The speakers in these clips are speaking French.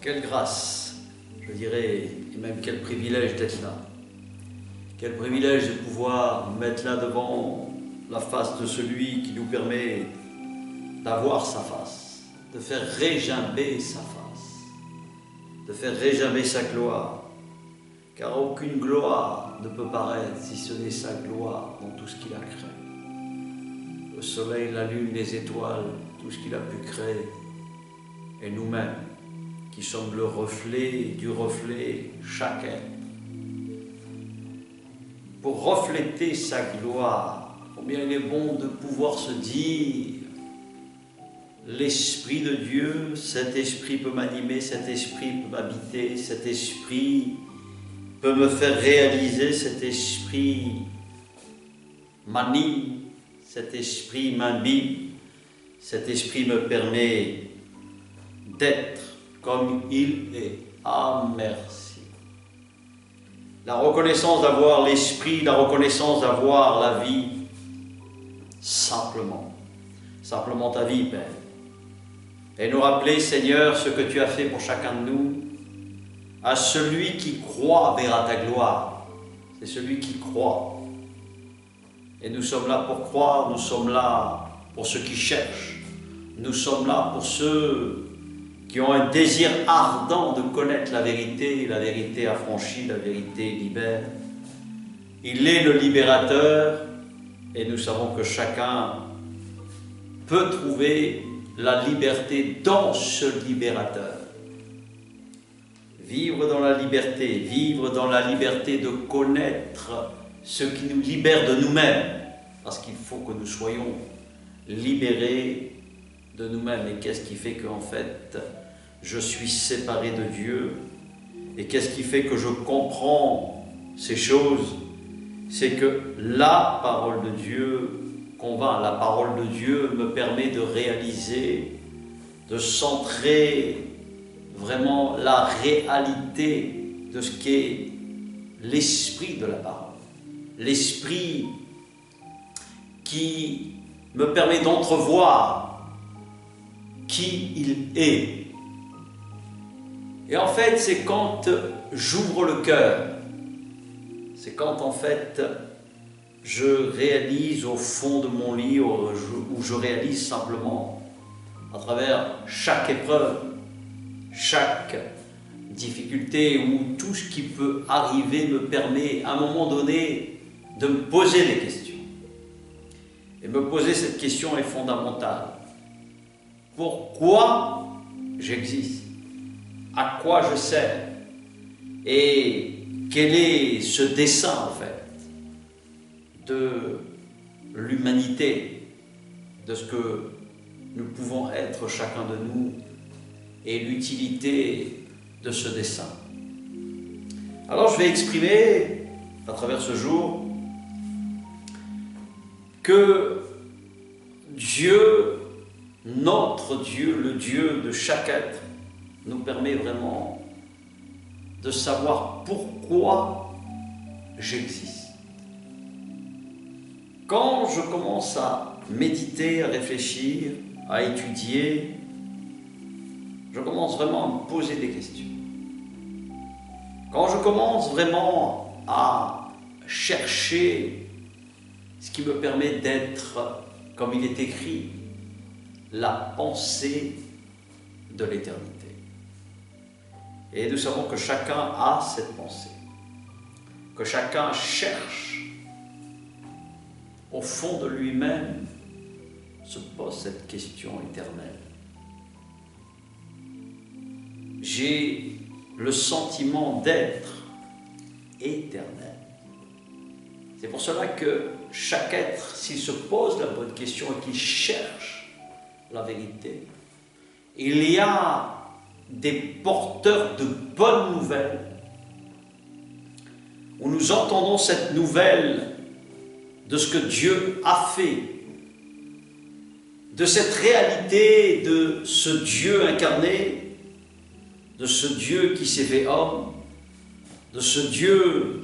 Quelle grâce, je dirais, et même quel privilège d'être là. Quel privilège de pouvoir mettre là devant la face de celui qui nous permet d'avoir sa face, de faire réjamber sa face, de faire réjamber sa gloire. Car aucune gloire ne peut paraître si ce n'est sa gloire dans tout ce qu'il a créé. Le soleil, la lune, les étoiles, tout ce qu'il a pu créer, et nous-mêmes, qui sommes le reflet du reflet, chaque être. Pour refléter sa gloire, combien il est bon de pouvoir se dire l'Esprit de Dieu, cet Esprit peut m'animer, cet Esprit peut m'habiter, cet Esprit peut me faire réaliser, cet Esprit m'anime, cet Esprit m'imbibe, cet Esprit me permet d'être comme il est. Ah, merci. La reconnaissance d'avoir l'Esprit, la reconnaissance d'avoir la vie, simplement ta vie, Père. Et nous rappeler, Seigneur, ce que tu as fait pour chacun de nous. À celui qui croit verra ta gloire. C'est celui qui croit. Et nous sommes là pour croire, nous sommes là pour ceux qui cherchent. Nous sommes là pour ceux qui ont un désir ardent de connaître la vérité affranchit, la vérité libère. Il est le libérateur et nous savons que chacun peut trouver la liberté dans ce libérateur. Vivre dans la liberté de connaître ce qui nous libère de nous-mêmes, parce qu'il faut que nous soyons libérés de nous-mêmes. Et qu'est-ce qui fait qu'en fait, je suis séparé de Dieu? Et qu'est-ce qui fait que je comprends ces choses? C'est que la parole de Dieu convainc, la parole de Dieu me permet de réaliser, de centrer vraiment la réalité de ce qu'est l'esprit de la parole. L'esprit qui me permet d'entrevoir qui il est. Et en fait, c'est quand j'ouvre le cœur, c'est quand en fait je réalise au fond de mon lit, où je réalise simplement à travers chaque épreuve, chaque difficulté, où tout ce qui peut arriver me permet à un moment donné de me poser des questions. Et me poser cette question est fondamentale. Pourquoi j'existe? À quoi je sers? Et quel est ce dessein en fait de l'humanité, de ce que nous pouvons être chacun de nous et l'utilité de ce dessein. Alors je vais exprimer à travers ce jour que Dieu, notre Dieu, le Dieu de chaque être, nous permet vraiment de savoir pourquoi j'existe. Quand je commence à méditer, à réfléchir, à étudier, je commence vraiment à me poser des questions. Quand je commence vraiment à chercher ce qui me permet d'être, comme il est écrit, la pensée de l'éternité. Et nous savons que chacun a cette pensée, que chacun cherche au fond de lui-même, se pose cette question éternelle. J'ai le sentiment d'être éternel. C'est pour cela que chaque être, s'il se pose la bonne question et qu'il cherche la vérité, il y a des porteurs de bonnes nouvelles, où nous entendons cette nouvelle de ce que Dieu a fait, de cette réalité de ce Dieu incarné, de ce Dieu qui s'est fait homme, de ce Dieu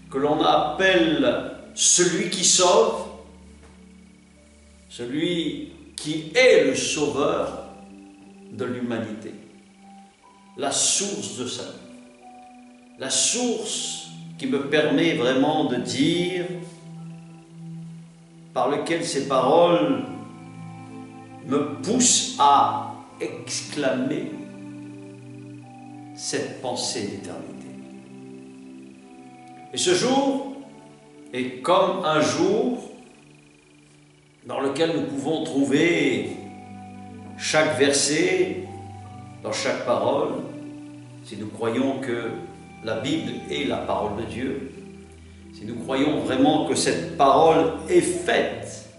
que l'on appelle celui qui sauve, celui qui est le sauveur de l'humanité. la source de salut. La source qui me permet vraiment de dire, par lequel ces paroles me poussent à exclamer cette pensée d'éternité. Et ce jour est comme un jour dans lequel nous pouvons trouver chaque verset, dans chaque parole, si nous croyons que la Bible est la parole de Dieu, si nous croyons vraiment que cette parole est faite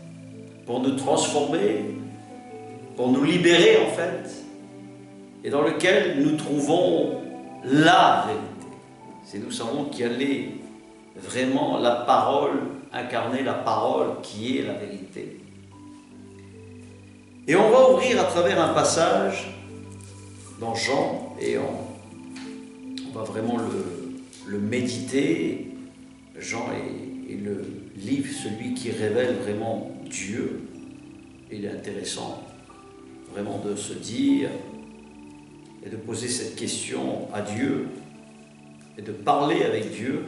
pour nous transformer, pour nous libérer en fait, et dans lequel nous trouvons la vérité. Si nous savons qu'elle est vraiment la parole incarnée, la parole qui est la vérité. Et on va ouvrir à travers un passage dans Jean, et on va vraiment le méditer. Jean est le livre, celui qui révèle vraiment Dieu. Il est intéressant vraiment de se dire et de poser cette question à Dieu et de parler avec Dieu.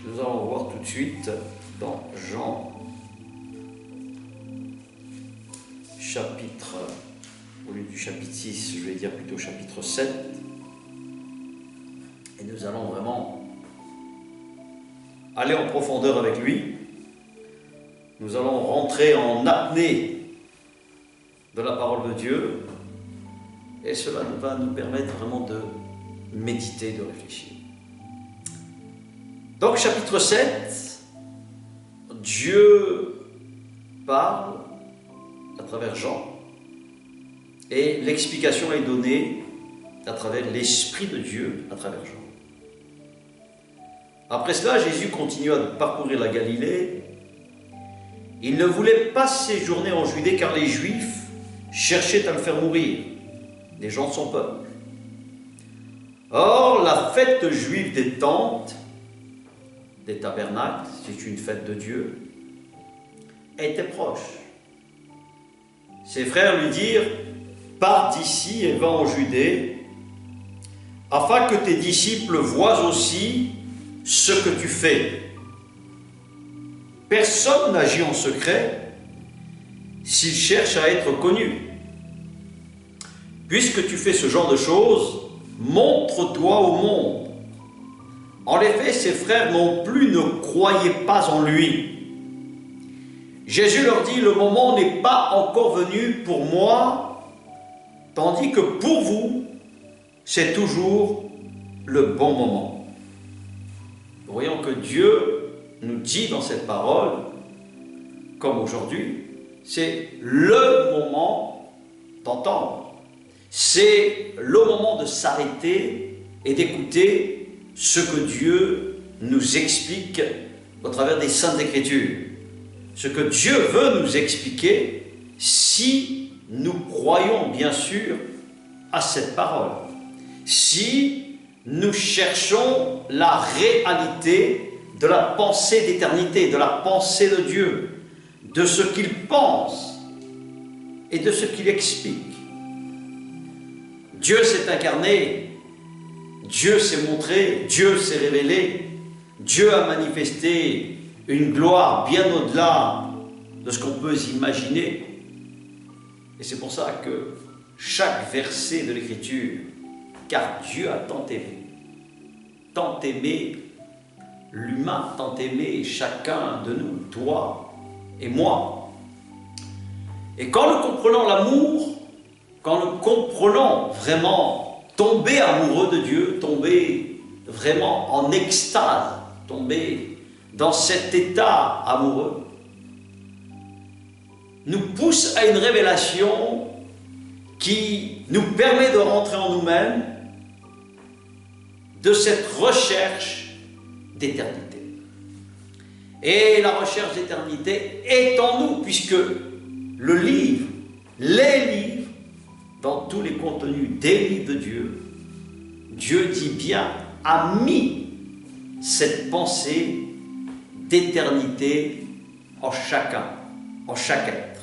Nous allons voir tout de suite dans Jean chapitre, au lieu du chapitre 6, je vais dire plutôt chapitre 7. Et nous allons vraiment aller en profondeur avec lui. Nous allons rentrer en apnée de la parole de Dieu. Et cela va nous permettre vraiment de méditer, de réfléchir. Donc chapitre 7, Dieu parle à travers Jean. Et l'explication est donnée à travers l'Esprit de Dieu, à travers Jean. Après cela, Jésus continua de parcourir la Galilée. Il ne voulait pas séjourner en Judée car les Juifs cherchaient à le faire mourir, les gens de son peuple. Or, la fête juive des tentes, des tabernacles, c'est une fête de Dieu, était proche. Ses frères lui dirent, « Pars d'ici et va en Judée, afin que tes disciples voient aussi ce que tu fais. Personne n'agit en secret s'il cherche à être connu. Puisque tu fais ce genre de choses, montre-toi au monde. » En effet, ses frères non plus ne croyaient pas en lui. Jésus leur dit, « Le moment n'est pas encore venu pour moi, tandis que pour vous, c'est toujours le bon moment. » Nous voyons que Dieu nous dit dans cette parole, comme aujourd'hui, c'est le moment d'entendre. C'est le moment de s'arrêter et d'écouter ce que Dieu nous explique au travers des Saintes Écritures. Ce que Dieu veut nous expliquer si nous croyons bien sûr à cette parole. Si nous cherchons la réalité de la pensée d'éternité, de la pensée de Dieu, de ce qu'il pense et de ce qu'il explique. Dieu s'est incarné, Dieu s'est montré, Dieu s'est révélé, Dieu a manifesté une gloire bien au-delà de ce qu'on peut imaginer. Et c'est pour ça que chaque verset de l'Écriture, car Dieu a tant aimé l'humain, tant aimé chacun de nous, toi et moi. Et quand nous comprenons l'amour, quand nous comprenons vraiment tomber amoureux de Dieu, tomber vraiment en extase, tomber dans cet état amoureux, nous pousse à une révélation qui nous permet de rentrer en nous-mêmes de cette recherche d'éternité. Et la recherche d'éternité est en nous, puisque le livre, les livres, dans tous les contenus des livres de Dieu, Dieu dit bien, a mis cette pensée d'éternité en chacun, en chaque être.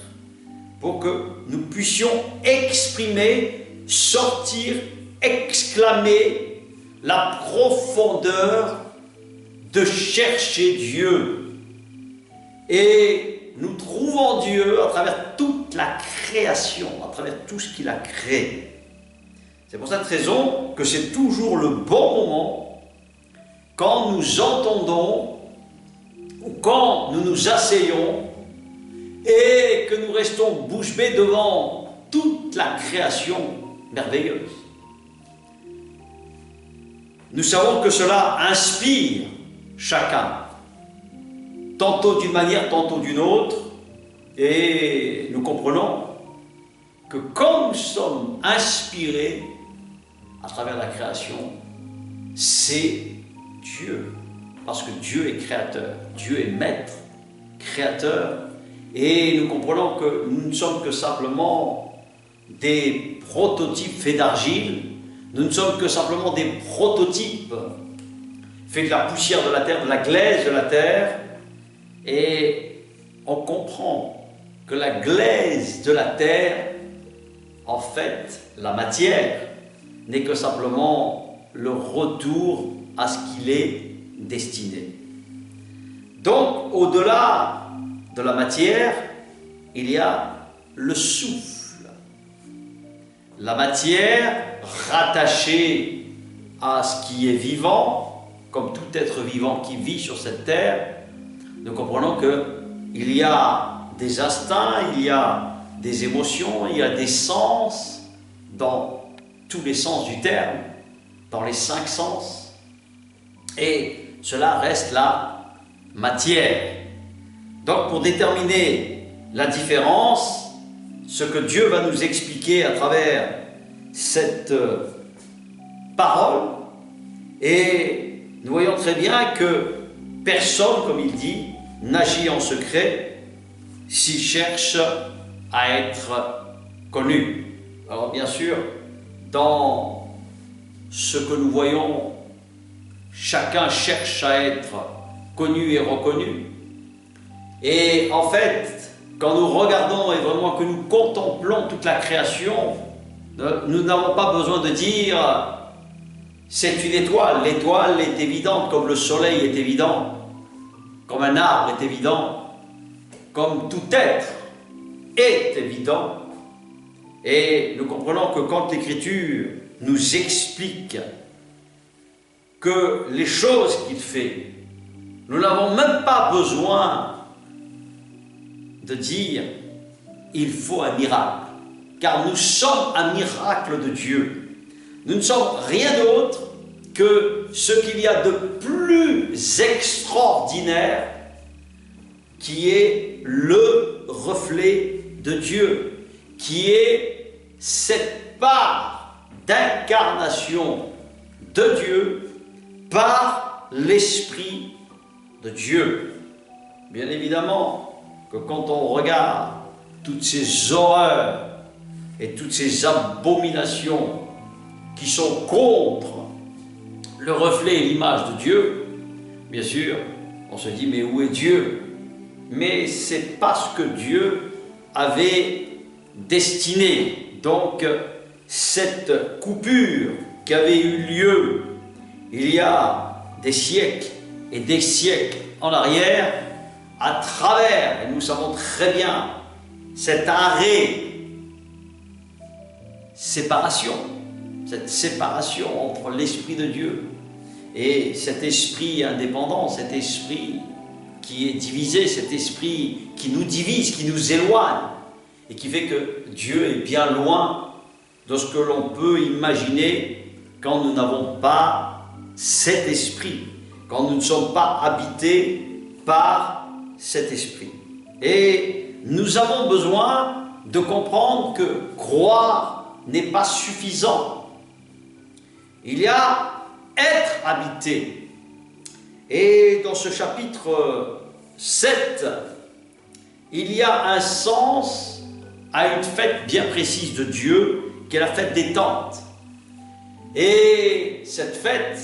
pour que nous puissions exprimer, sortir, exclamer la profondeur de chercher Dieu. Et nous trouvons Dieu à travers toute la création, à travers tout ce qu'il a créé. C'est pour cette raison que c'est toujours le bon moment quand nous entendons ou quand nous nous asseyons et que nous restons bouche bée devant toute la création merveilleuse. Nous savons que cela inspire chacun, tantôt d'une manière, tantôt d'une autre, et nous comprenons que quand nous sommes inspirés à travers la création, c'est Dieu, parce que Dieu est créateur, Dieu est maître, créateur, et nous comprenons que nous ne sommes que simplement des prototypes faits d'argile, nous ne sommes que simplement des prototypes faits de la poussière de la terre, de la glaise de la terre, et on comprend que la glaise de la terre, en fait, la matière, n'est que simplement le retour à ce qu'il est destiné. Donc, au-delà de la matière, il y a le souffle. La matière rattachée à ce qui est vivant, comme tout être vivant qui vit sur cette terre, nous comprenons qu'il y a des instincts, il y a des émotions, il y a des sens, dans tous les sens du terme, dans les 5 sens, et cela reste la matière. Donc pour déterminer la différence, ce que Dieu va nous expliquer à travers cette parole, et nous voyons très bien que personne, comme il dit, n'agit en secret s'il cherche à être connu. Alors bien sûr, dans ce que nous voyons, chacun cherche à être connu et reconnu. Et en fait, quand nous regardons et vraiment que nous contemplons toute la création, nous n'avons pas besoin de dire c'est une étoile. L'étoile est évidente comme le soleil est évident, comme un arbre est évident, comme tout être est évident. Et nous comprenons que quand l'Écriture nous explique que les choses qu'il fait, nous n'avons même pas besoin de dire il faut un miracle, car nous sommes un miracle de Dieu. Nous ne sommes rien d'autre que ce qu'il y a de plus extraordinaire, qui est le reflet de Dieu, qui est cette part d'incarnation de Dieu par l'Esprit de Dieu. Bien évidemment que quand on regarde toutes ces horreurs et toutes ces abominations qui sont contre le reflet et l'image de Dieu, bien sûr, on se dit mais où est Dieu? Mais c'est parce que Dieu avait destiné donc cette coupure qui avait eu lieu il y a des siècles et des siècles en arrière, à travers, et nous savons très bien, cet arrêt, cette séparation entre l'Esprit de Dieu et cet esprit indépendant, cet esprit qui est divisé, cet esprit qui nous divise, qui nous éloigne, et qui fait que Dieu est bien loin de ce que l'on peut imaginer quand nous n'avons pas cet esprit, quand nous ne sommes pas habités par cet esprit. Et nous avons besoin de comprendre que croire n'est pas suffisant. Il y a être habité. Et dans ce chapitre 7, il y a un sens à une fête bien précise de Dieu, qui est la fête des tentes. Et cette fête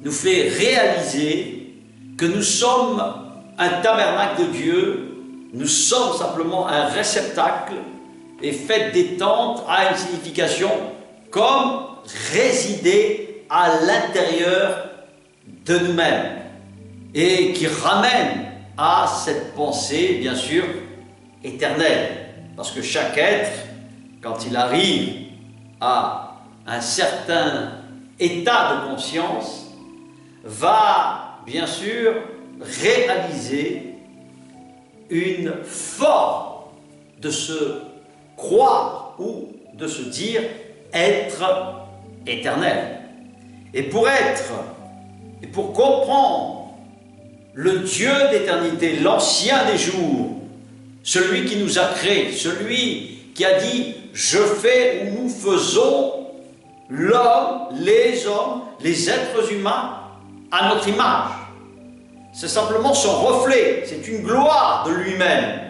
nous fait réaliser que nous sommes un tabernacle de Dieu nous sommes simplement un réceptacle et faites des tentes a une signification comme résider à l'intérieur de nous-mêmes et qui ramène à cette pensée, bien sûr, éternelle. Parce que chaque être, quand il arrive à un certain état de conscience, va, bien sûr, réaliser une forme de se croire ou de se dire être éternel. Et pour être, et pour comprendre le Dieu d'éternité, l'ancien des jours, celui qui nous a créés, celui qui a dit « Je fais ou nous faisons l'homme, les êtres humains à notre image ». C'est simplement son reflet, c'est une gloire de lui-même.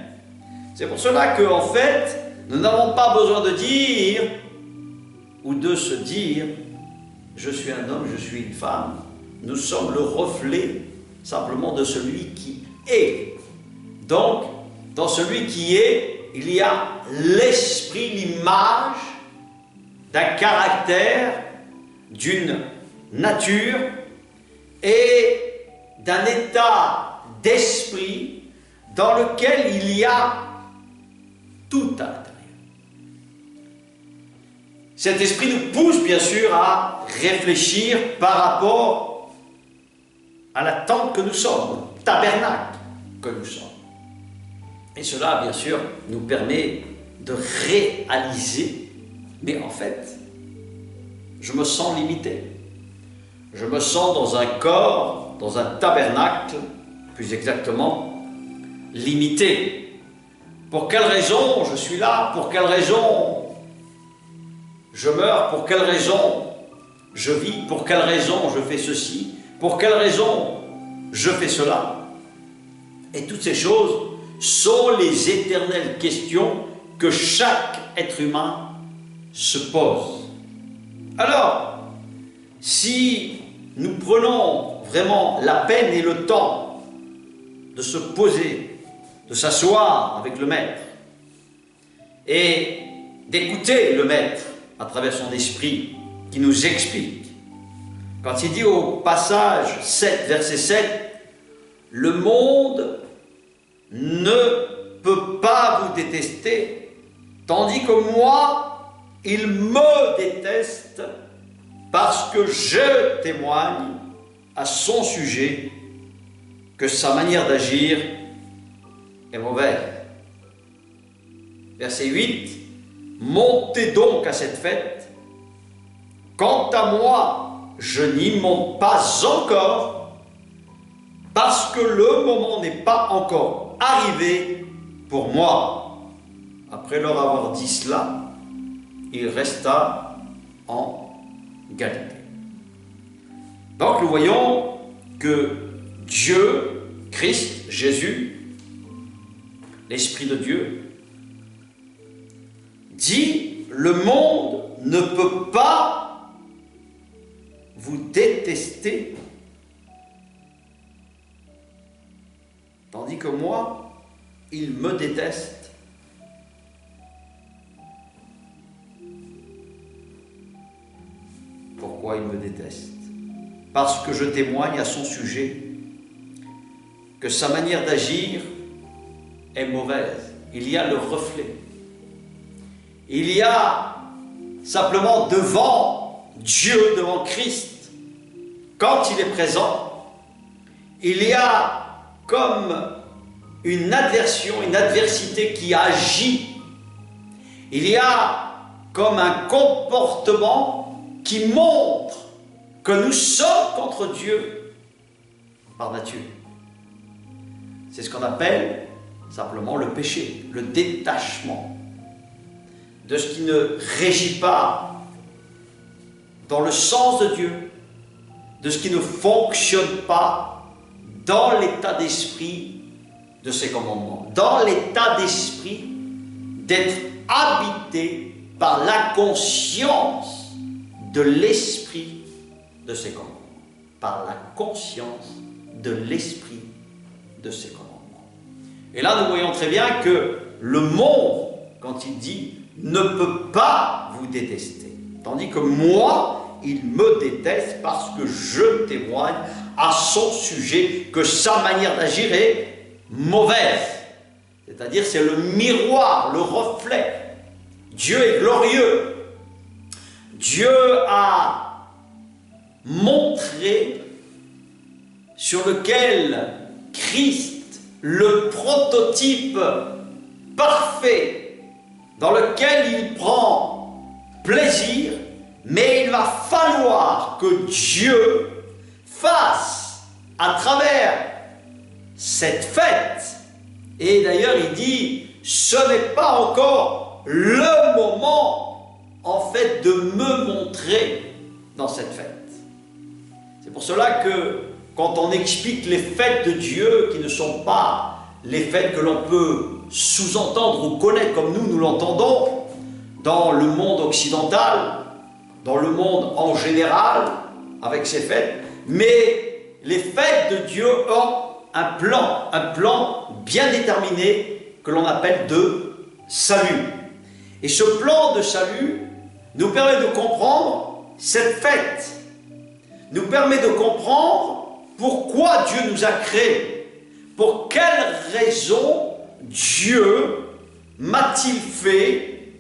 C'est pour cela qu'en fait, nous n'avons pas besoin de dire ou de se dire « Je suis un homme, je suis une femme ». Nous sommes le reflet simplement de celui qui est. Donc, dans celui qui est, il y a l'esprit, l'image d'un caractère, d'une nature et d'un état d'esprit dans lequel il y a tout à l'intérieur. Cet esprit nous pousse bien sûr à réfléchir par rapport à la tente que nous sommes, le tabernacle que nous sommes. Et cela, bien sûr, nous permet de réaliser, mais en fait, je me sens limité. Je me sens dans un corps, dans un tabernacle, plus exactement, limité. Pour quelle raison je suis là? Pour quelle raison je meurs? Pour quelle raison je vis? Pour quelle raison je fais ceci? Pour quelle raison je fais cela? Et toutes ces choses sont les éternelles questions que chaque être humain se pose. Alors, si nous prenons vraiment la peine et le temps de se poser, de s'asseoir avec le Maître et d'écouter le Maître à travers son esprit qui nous explique, quand il dit au passage 7, verset 7, « Le monde ne peut pas vous détester, tandis que moi, il me déteste parce que je témoigne à son sujet que sa manière d'agir est mauvaise. » Verset 8, « Montez donc à cette fête. Quant à moi, je n'y monte pas encore, parce que le moment n'est pas encore arrivé pour moi. » Après leur avoir dit cela, il resta en Galilée. Donc nous voyons que Dieu, Christ, Jésus, l'Esprit de Dieu, dit: le monde ne peut pas vous détester, tandis que moi, il me déteste. Pourquoi il me déteste? Parce que je témoigne à son sujet que sa manière d'agir est mauvaise. Il y a le reflet. Il y a simplement devant Dieu, devant Christ, quand il est présent, il y a comme une aversion, une adversité qui agit. Il y a comme un comportement qui montre que nous sommes contre Dieu par nature. C'est ce qu'on appelle simplement le péché, le détachement de ce qui ne régit pas dans le sens de Dieu, de ce qui ne fonctionne pas dans l'état d'esprit de ses commandements, dans l'état d'esprit d'être habité par la conscience de l'esprit de ses commandements, par la conscience de l'esprit de ses commandements. Et là, nous voyons très bien que le monde, quand il dit, ne peut pas vous détester. Tandis que moi, il me déteste parce que je témoigne à son sujet que sa manière d'agir est mauvaise. C'est-à-dire, c'est le miroir, le reflet. Dieu est glorieux. Dieu a montré sur lequel Christ, le prototype parfait, dans lequel il prend plaisir, mais il va falloir que Dieu fasse à travers cette fête. Et d'ailleurs, il dit, ce n'est pas encore le moment, en fait, de me montrer dans cette fête. C'est pour cela que, quand on explique les fêtes de Dieu, qui ne sont pas les fêtes que l'on peut sous-entendre ou connaître comme nous l'entendons, dans le monde occidental, dans le monde en général, avec ses fêtes, mais les fêtes de Dieu ont un plan bien déterminé que l'on appelle de salut. Et ce plan de salut nous permet de comprendre cette fête, nous permet de comprendre pourquoi Dieu nous a créés, pour quelle raison Dieu m'a-t-il fait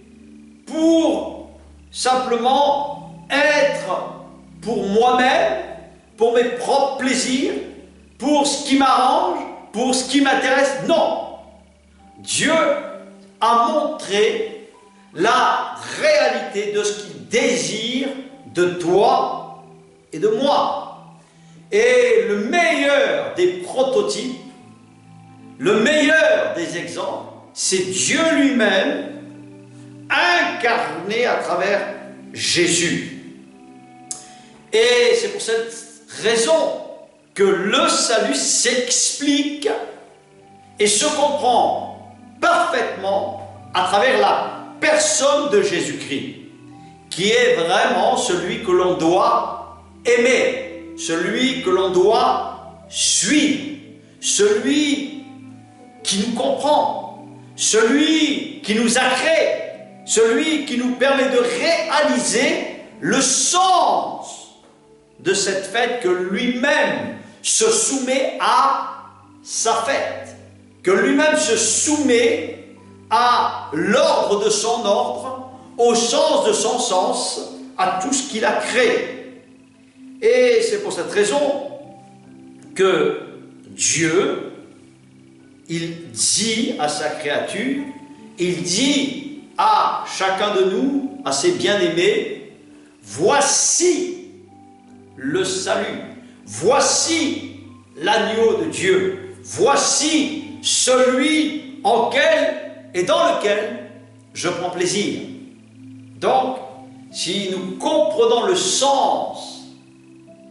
pour simplement être pour moi-même, pour mes propres plaisirs, pour ce qui m'arrange, pour ce qui m'intéresse. Non! Dieu a montré la réalité de ce qu'il désire de toi et de moi. Et le meilleur des prototypes, le meilleur des exemples, c'est Dieu lui-même incarné à travers Jésus. Et c'est pour cette raison que le salut s'explique et se comprend parfaitement à travers la personne de Jésus-Christ, qui est vraiment celui que l'on doit aimer, celui que l'on doit suivre, celui qui nous comprend, celui qui nous a créés, celui qui nous permet de réaliser le sens de cette fête, que lui-même se soumet à sa fête, que lui-même se soumet à l'ordre de son ordre, au sens de son sens, à tout ce qu'il a créé. Et c'est pour cette raison que Dieu, il dit à sa créature, il dit à chacun de nous, à ses bien-aimés, voici le salut, voici l'agneau de Dieu, voici celui en quel et dans lequel je prends plaisir. Donc, si nous comprenons le sens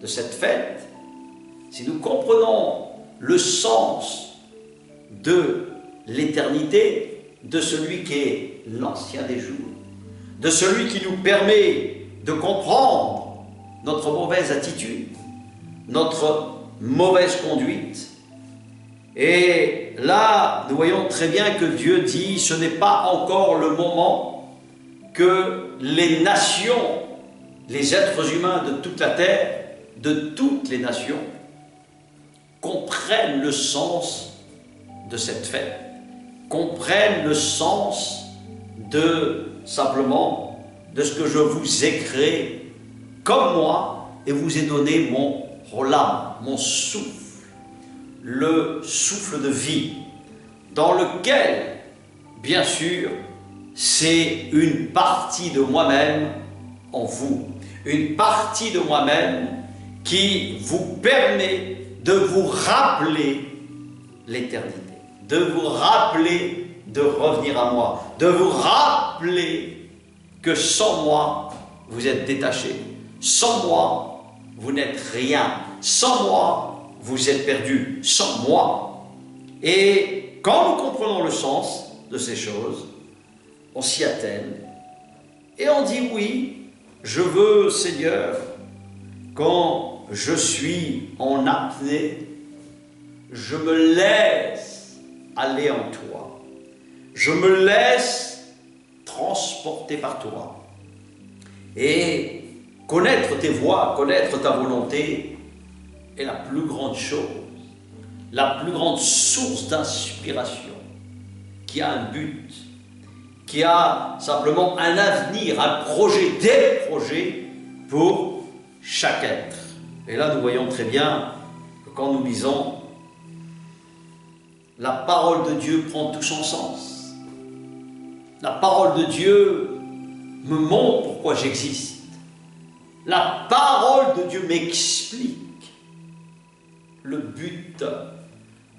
de cette fête, si nous comprenons le sens de l'éternité, de celui qui est l'ancien des jours, de celui qui nous permet de comprendre notre mauvaise attitude, notre mauvaise conduite. Et là, nous voyons très bien que Dieu dit, ce n'est pas encore le moment que les nations, les êtres humains de toute la terre, de toutes les nations, comprennent le sens de cette fête, comprennent le sens de simplement de ce que je vous ai créé comme moi et vous ai donné mon rolam, mon souffle, le souffle de vie, dans lequel, bien sûr, c'est une partie de moi-même en vous, une partie de moi-même qui vous permet de vous rappeler l'éternité, de vous rappeler de revenir à moi, de vous rappeler que sans moi, vous êtes détaché, sans moi, vous n'êtes rien, sans moi, vous êtes perdu, sans moi. Et quand nous comprenons le sens de ces choses, on s'y attelle et on dit oui, je veux, Seigneur, quand je suis en apnée, je me laisse aller en toi. Je me laisse transporter par toi. Et connaître tes voies, connaître ta volonté est la plus grande chose, la plus grande source d'inspiration, qui a un but, qui a simplement un avenir, un projet, des projets pour chaque être. Et là, nous voyons très bien que quand nous lisons, la parole de Dieu prend tout son sens. La parole de Dieu me montre pourquoi j'existe. La parole de Dieu m'explique le but,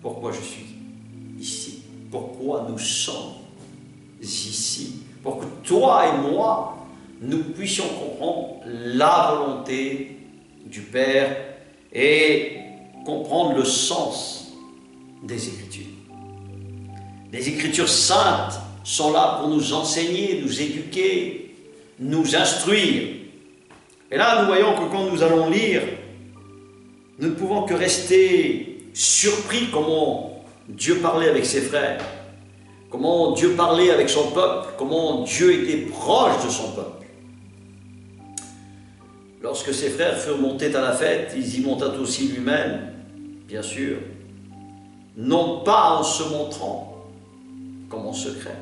pourquoi je suis ici, pourquoi nous sommes ici, pour que toi et moi, nous puissions comprendre la volonté du Père et comprendre le sens des Écritures. Les Écritures saintes sont là pour nous enseigner, nous éduquer, nous instruire. Et là, nous voyons que quand nous allons lire, nous ne pouvons que rester surpris comment Dieu parlait avec ses frères, comment Dieu parlait avec son peuple, comment Dieu était proche de son peuple. Lorsque ses frères furent montés à la fête, ils y montèrent aussi lui-même, bien sûr, non pas en se montrant comme en secret.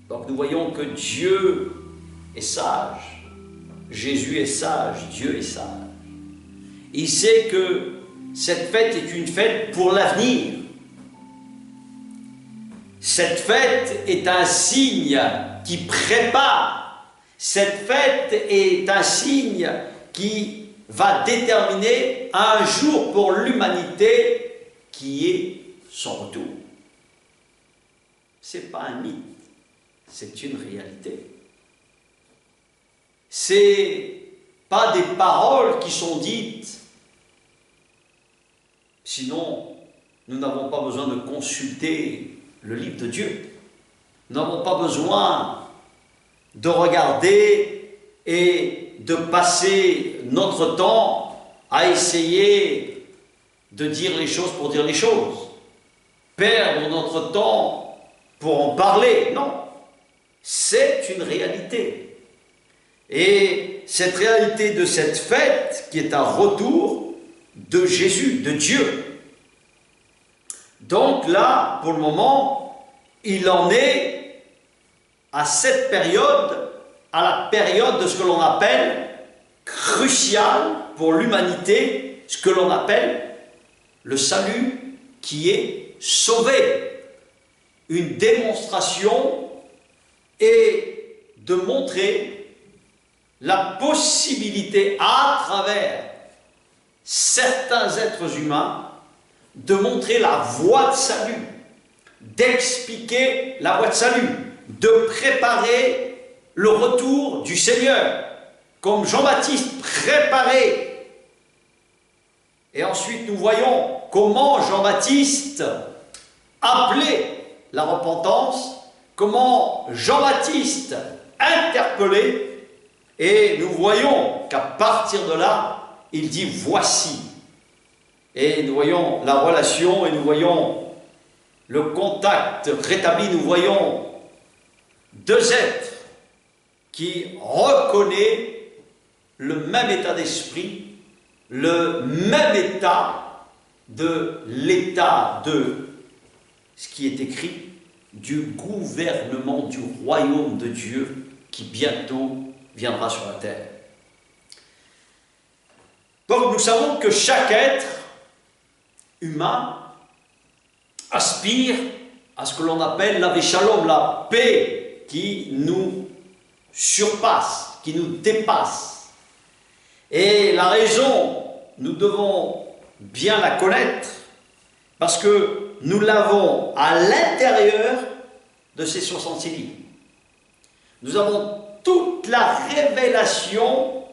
Donc nous voyons que Dieu est sage, Jésus est sage, Dieu est sage. Il sait que cette fête est une fête pour l'avenir. Cette fête est un signe qui prépare. Cette fête est un signe qui va déterminer un jour pour l'humanité qui est son retour. Ce n'est pas un mythe, c'est une réalité. Ce n'est pas des paroles qui sont dites. Sinon, nous n'avons pas besoin de consulter le livre de Dieu. Nous n'avons pas besoin de regarder et de passer notre temps à essayer de dire les choses pour dire les choses. Perdre notre temps pour en parler. Non, c'est une réalité. Et cette réalité de cette fête qui est un retour de Jésus, de Dieu. Donc là, pour le moment, il en est à cette période, à la période de ce que l'on appelle cruciale pour l'humanité, ce que l'on appelle le salut qui est sauvé. Une démonstration et de montrer la possibilité à travers certains êtres humains de montrer la voie de salut, d'expliquer la voie de salut, de préparer le retour du Seigneur, comme Jean-Baptiste préparait. Et ensuite nous voyons comment Jean-Baptiste appelait la repentance, comment Jean-Baptiste interpellait, et nous voyons qu'à partir de là, il dit « voici ». Et nous voyons la relation et nous voyons le contact rétabli, nous voyons deux êtres qui reconnaissent le même état d'esprit, le même état de l'état de ce qui est écrit du gouvernement du royaume de Dieu qui bientôt viendra sur la terre. Donc nous savons que chaque être humain aspire à ce que l'on appelle la shalom, la paix qui nous surpasse, qui nous dépasse. Et la raison, nous devons bien la connaître parce que nous l'avons à l'intérieur de ces 66 livres. Nous avons toute la révélation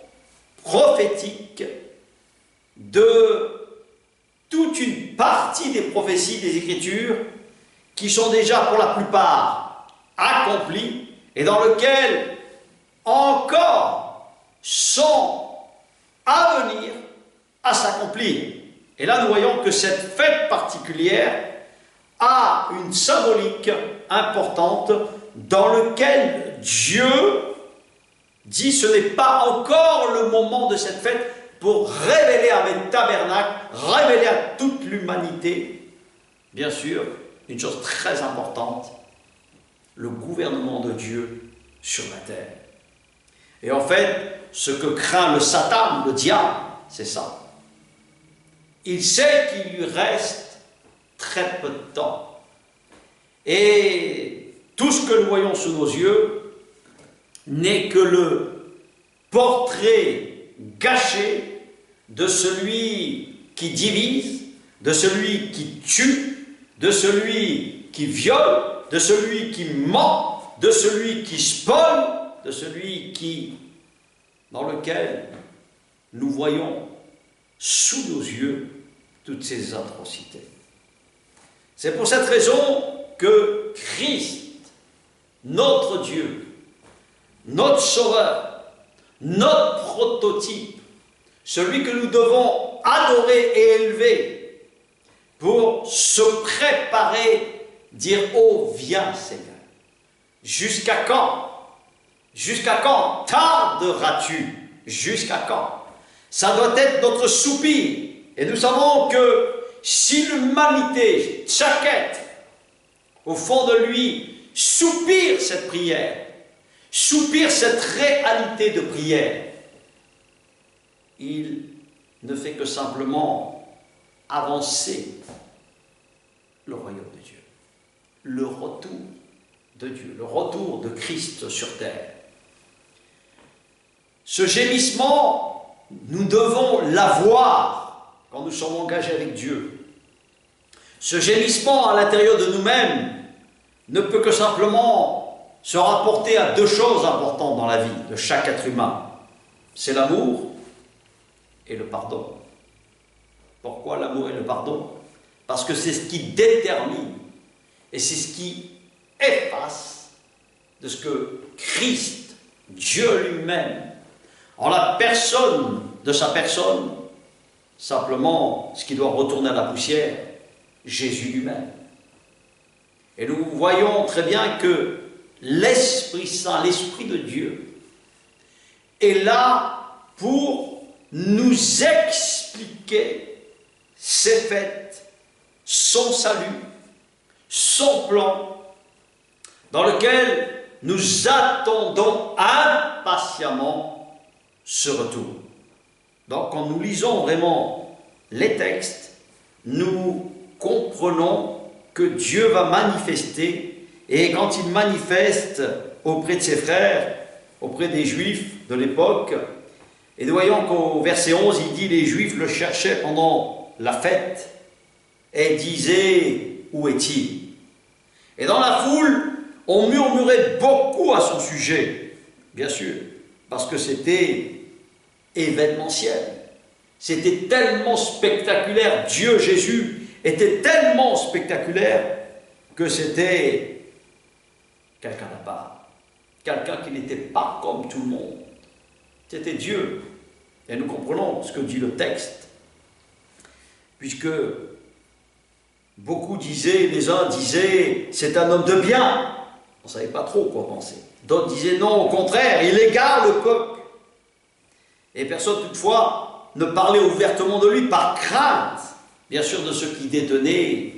prophétique de toute une partie des prophéties des Écritures qui sont déjà pour la plupart accomplies et dans lesquelles encore sont à venir à s'accomplir. Et là nous voyons que cette fête particulière a une symbolique importante dans lequel Dieu dit ce n'est pas encore le moment de cette fête pour révéler à mes tabernacles, révéler à toute l'humanité, bien sûr, une chose très importante, le gouvernement de Dieu sur la terre. Et en fait, ce que craint le Satan, le diable, c'est ça. Il sait qu'il lui reste très peu de temps. Et tout ce que nous voyons sous nos yeux n'est que le portrait gâché de celui qui divise, de celui qui tue, de celui qui viole, de celui qui ment, de celui qui spolie, de celui dans lequel nous voyons sous nos yeux toutes ces atrocités. C'est pour cette raison que Christ, notre Dieu, notre Sauveur, notre prototype, celui que nous devons adorer et élever pour se préparer, dire « Oh, viens Seigneur, jusqu'à quand? Jusqu'à quand tarderas-tu? Jusqu'à quand ?» Ça doit être notre soupir. Et nous savons que si l'humanité, chaque être, au fond de lui, soupire cette prière, soupire cette réalité de prière, il ne fait que simplement avancer le royaume de Dieu, le retour de Dieu, le retour de Christ sur terre. Ce gémissement, nous devons l'avoir quand nous sommes engagés avec Dieu. Ce gémissement à l'intérieur de nous-mêmes ne peut que simplement se rapporter à deux choses importantes dans la vie de chaque être humain. C'est l'amour et le pardon. Pourquoi l'amour et le pardon? Parce que c'est ce qui détermine et c'est ce qui efface de ce que Christ, Dieu lui-même, en la personne de sa personne, simplement ce qui doit retourner à la poussière, Jésus lui-même. Et nous voyons très bien que l'Esprit Saint, l'Esprit de Dieu, est là pour nous expliquer ses fêtes, son salut, son plan, dans lequel nous attendons impatiemment ce retour. Donc quand nous lisons vraiment les textes, nous comprenons que Dieu va manifester, et quand il manifeste auprès de ses frères, auprès des Juifs de l'époque, et nous voyons qu'au verset 11, il dit « Les Juifs le cherchaient pendant la fête et disaient « Où est-il » Et dans la foule, on murmurait beaucoup à son sujet, bien sûr, parce que c'était événementiel. C'était tellement spectaculaire. Dieu, Jésus, était tellement spectaculaire que c'était quelqu'un à part. Quelqu'un qui n'était pas comme tout le monde. C'était Dieu. Et nous comprenons ce que dit le texte. Puisque beaucoup disaient, les uns disaient, c'est un homme de bien. On ne savait pas trop quoi penser. D'autres disaient non, au contraire, il égare le peuple. Et personne toutefois ne parlait ouvertement de lui par crainte, bien sûr, de ceux qui détenaient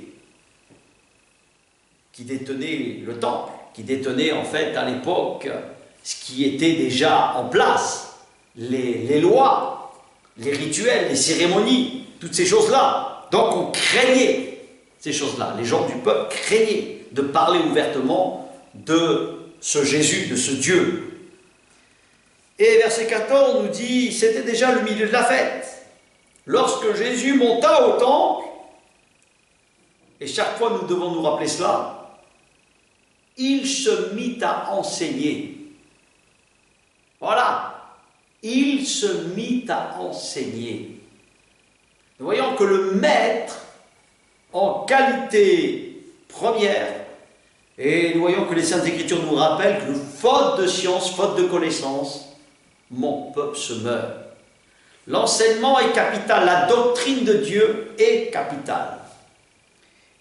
le temple, qui détenaient en fait à l'époque ce qui était déjà en place, les lois, les rituels, les cérémonies, toutes ces choses-là. Donc on craignait ces choses-là. Les gens du peuple craignaient de parler ouvertement de ce Jésus, de ce Dieu. Et verset 14 nous dit, c'était déjà le milieu de la fête. Lorsque Jésus monta au temple, et chaque fois nous devons nous rappeler cela, il se mit à enseigner. Voilà, il se mit à enseigner. Nous voyons que le maître, en qualité première, et nous voyons que les Saintes Écritures nous rappellent que faute de science, faute de connaissance, mon peuple se meurt. L'enseignement est capital, la doctrine de Dieu est capitale.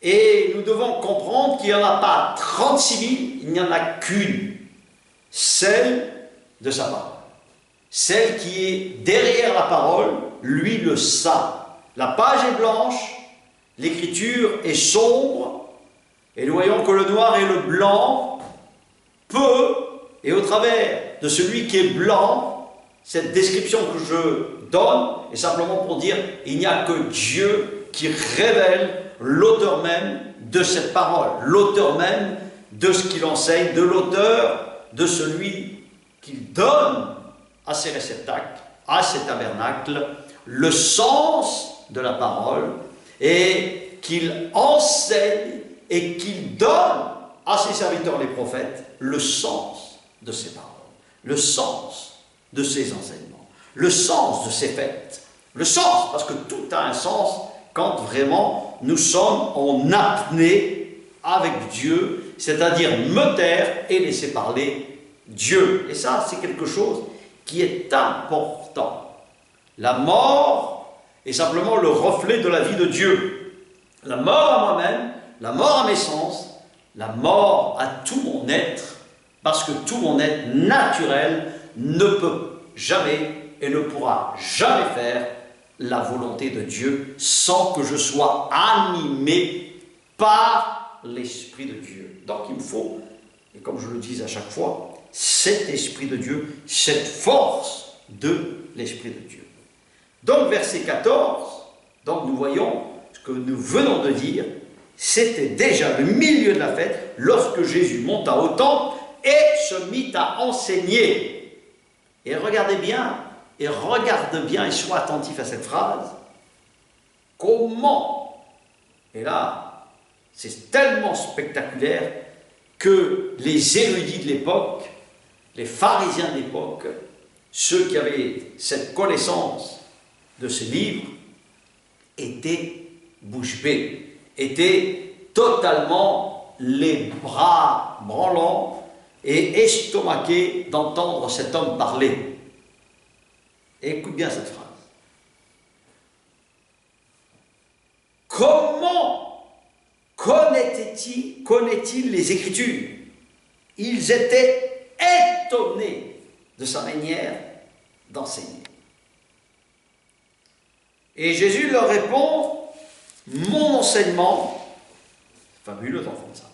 Et nous devons comprendre qu'il n'y en a pas 36 000, il n'y en a qu'une, celle de sa parole. Celle qui est derrière la parole, lui le sait. La page est blanche, l'écriture est sombre, et nous voyons que le noir et le blanc peut, et au travers de celui qui est blanc, cette description que je donne est simplement pour dire il n'y a que Dieu qui révèle l'auteur même de cette parole, l'auteur même de ce qu'il enseigne, de l'auteur de celui qu'il donne à ces réceptacles, à ces tabernacles, le sens de la parole, et qu'il enseigne et qu'il donne à ses serviteurs les prophètes le sens de ces paroles, le sens de ses enseignements, le sens de ses fêtes, le sens, parce que tout a un sens quand vraiment nous sommes en apnée avec Dieu, c'est-à-dire me taire et laisser parler Dieu. Et ça, c'est quelque chose qui est important. La mort est simplement le reflet de la vie de Dieu. La mort à moi-même, la mort à mes sens, la mort à tout mon être, parce que tout mon être naturel ne peut jamais et ne pourra jamais faire la volonté de Dieu sans que je sois animé par l'Esprit de Dieu. Donc il me faut, et comme je le dis à chaque fois, cet Esprit de Dieu, cette force de l'Esprit de Dieu. Donc verset 14, donc nous voyons ce que nous venons de dire, c'était déjà le milieu de la fête lorsque Jésus monta au temple et se mit à enseigner. Et regardez bien, et regarde bien et sois attentif à cette phrase. Comment, et là, c'est tellement spectaculaire que les érudits de l'époque, les pharisiens de l'époque, ceux qui avaient cette connaissance de ces livres, étaient bouche bée, étaient totalement les bras branlants et estomaqués d'entendre cet homme parler. Et écoute bien cette phrase. Comment connaît-il les Écritures? Ils étaient étonnés de sa manière d'enseigner. Et Jésus leur répond, mon enseignement, fabuleux d'entendre ça,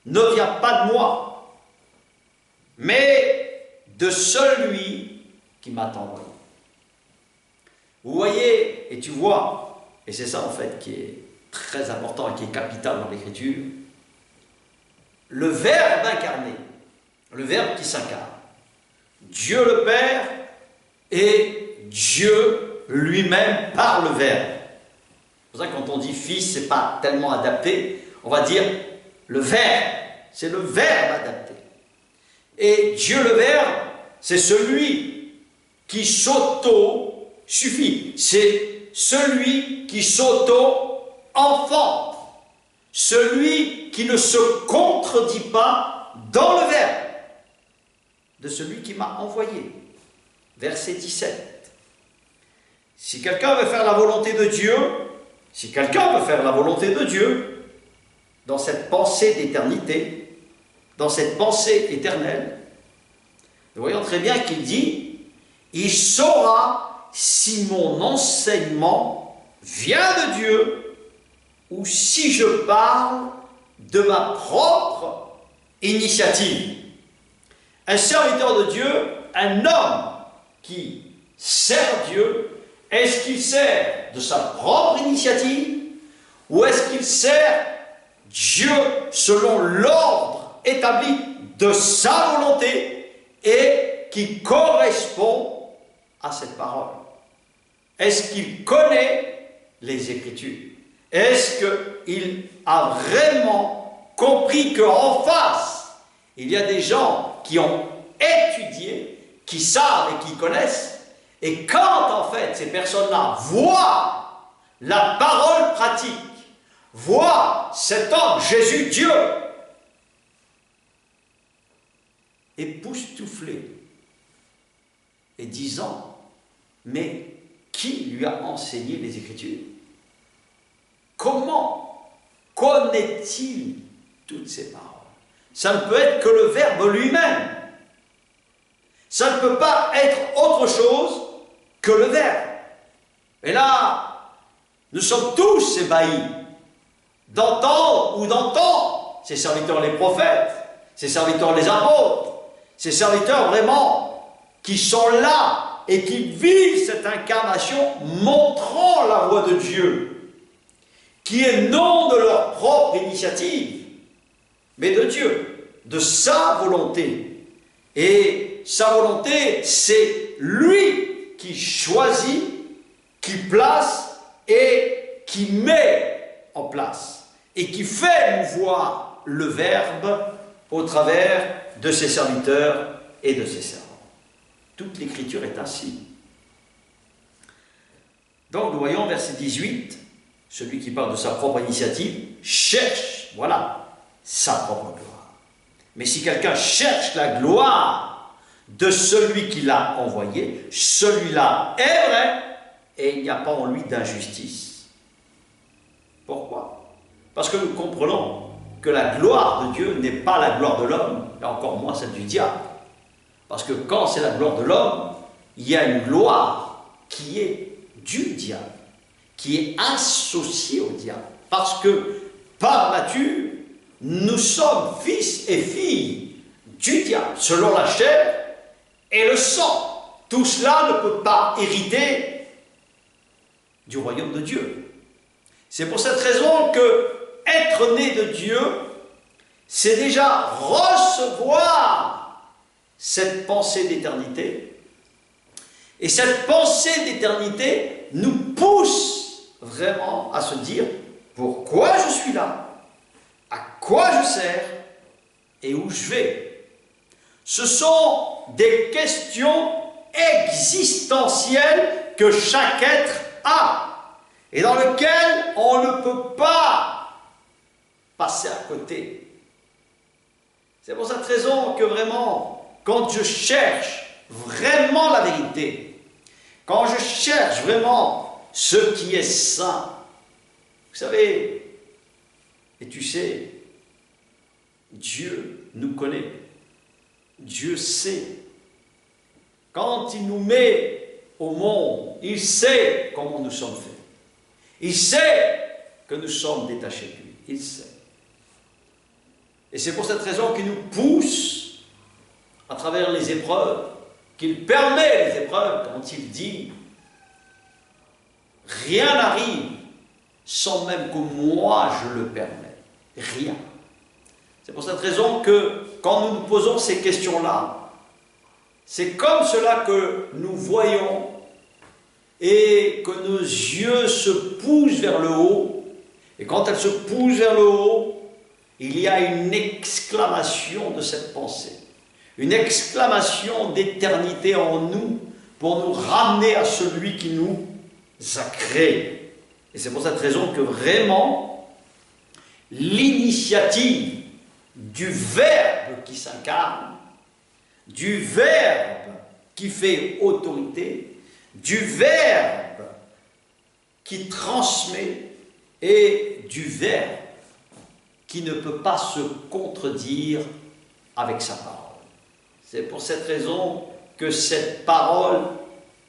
ne vient pas de moi, mais de celui qui m'a envoyé. Vous voyez, et tu vois, et c'est ça en fait qui est très important et qui est capital dans l'Écriture, le Verbe incarné, le Verbe qui s'incarne, Dieu le Père et Dieu lui-même par le Verbe. C'est pour ça que quand on dit Fils, ce n'est pas tellement adapté, on va dire le Verbe, c'est le Verbe adapté. Et Dieu le Verbe, c'est celui qui s'auto-suffit, c'est celui qui s'auto-enfante, celui qui ne se contredit pas dans le Verbe de celui qui m'a envoyé. Verset 17. Si quelqu'un veut faire la volonté de Dieu, si quelqu'un veut faire la volonté de Dieu, dans cette pensée d'éternité, dans cette pensée éternelle, nous voyons très bien qu'il dit, il saura si mon enseignement vient de Dieu ou si je parle de ma propre initiative. Un serviteur de Dieu, un homme qui sert Dieu, est-ce qu'il sert de sa propre initiative ou est-ce qu'il sert Dieu selon l'ordre établi de sa volonté et qui correspond à cette parole? Est-ce qu'il connaît les Écritures? Est-ce qu'il a vraiment compris qu'en face, il y a des gens qui ont étudié, qui savent et qui connaissent, et quand en fait ces personnes-là voient la parole pratique, voient cet homme, Jésus, Dieu, époustouflé et disant, mais qui lui a enseigné les Écritures? Comment connaît-il toutes ces paroles? Ça ne peut être que le Verbe lui-même. Ça ne peut pas être autre chose que le Verbe. Et là, nous sommes tous ébahis d'entendre ou d'entendre ces serviteurs les prophètes, ces serviteurs les apôtres, ces serviteurs vraiment qui sont là et qui vivent cette incarnation montrant la voix de Dieu, qui est non de leur propre initiative, mais de Dieu, de sa volonté. Et sa volonté, c'est lui qui choisit, qui place et qui met en place et qui fait mouvoir le Verbe au travers de ses serviteurs et de ses servants. Toute l'Écriture est ainsi. Donc nous voyons verset 18, celui qui parle de sa propre initiative cherche, voilà, sa propre gloire. Mais si quelqu'un cherche la gloire de celui qui l'a envoyé, celui-là est vrai et il n'y a pas en lui d'injustice. Pourquoi? Parce que nous comprenons que la gloire de Dieu n'est pas la gloire de l'homme, et encore moins celle du diable. Parce que quand c'est la gloire de l'homme, il y a une gloire qui est du diable, qui est associée au diable. Parce que par nature, nous sommes fils et filles du diable, selon la chair et le sang. Tout cela ne peut pas hériter du royaume de Dieu. C'est pour cette raison que être né de Dieu, c'est déjà recevoir cette pensée d'éternité. Et cette pensée d'éternité nous pousse vraiment à se dire pourquoi je suis là, à quoi je sers et où je vais. Ce sont des questions existentielles que chaque être a et dans lesquelles on ne peut pas passer à côté. C'est pour cette raison que vraiment, quand je cherche vraiment la vérité, quand je cherche vraiment ce qui est saint, vous savez, et tu sais, Dieu nous connaît, Dieu sait. Quand il nous met au monde, il sait comment nous sommes faits. Il sait que nous sommes détachés de lui. Il sait. Et c'est pour cette raison qu'il nous pousse à travers les épreuves, qu'il permet les épreuves quand il dit « Rien n'arrive sans même que moi je le permets. » Rien. C'est pour cette raison que quand nous nous posons ces questions-là, c'est comme cela que nous voyons et que nos yeux se poussent vers le haut. Et quand elles se poussent vers le haut, il y a une exclamation de cette pensée, une exclamation d'éternité en nous pour nous ramener à celui qui nous a créés. Et c'est pour cette raison que vraiment, l'initiative du Verbe qui s'incarne, du Verbe qui fait autorité, du Verbe qui transmet et du Verbe qui ne peut pas se contredire avec sa parole. C'est pour cette raison que cette parole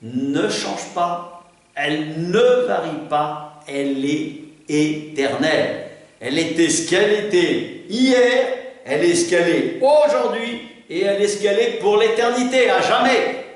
ne change pas, elle ne varie pas, elle est éternelle. Elle était ce qu'elle était hier, elle est ce qu'elle est aujourd'hui et elle est ce qu'elle est pour l'éternité, à jamais.